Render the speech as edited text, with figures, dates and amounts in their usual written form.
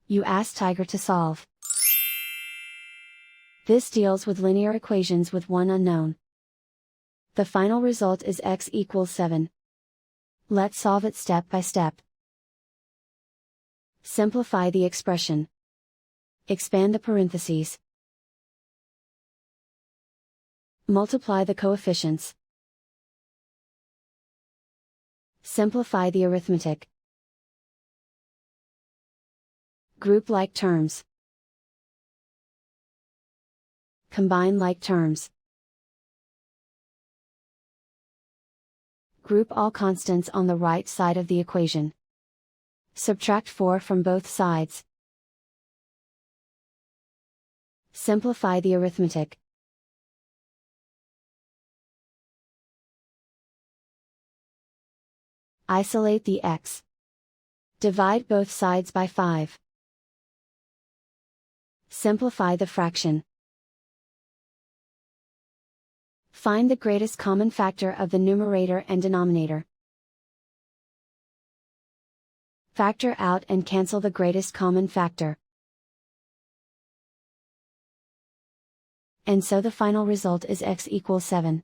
You ask Tiger to solve. This deals with linear equations with one unknown. The final result is x equals 7. Let's solve it step by step. Simplify the expression. Expand the parentheses. Multiply the coefficients. Simplify the arithmetic. Group like terms. Combine like terms. Group all constants on the right side of the equation. Subtract 4 from both sides. Simplify the arithmetic. Isolate the x. Divide both sides by 5. Simplify the fraction. Find the greatest common factor of the numerator and denominator. Factor out and cancel the greatest common factor. And so the final result is x equals 7.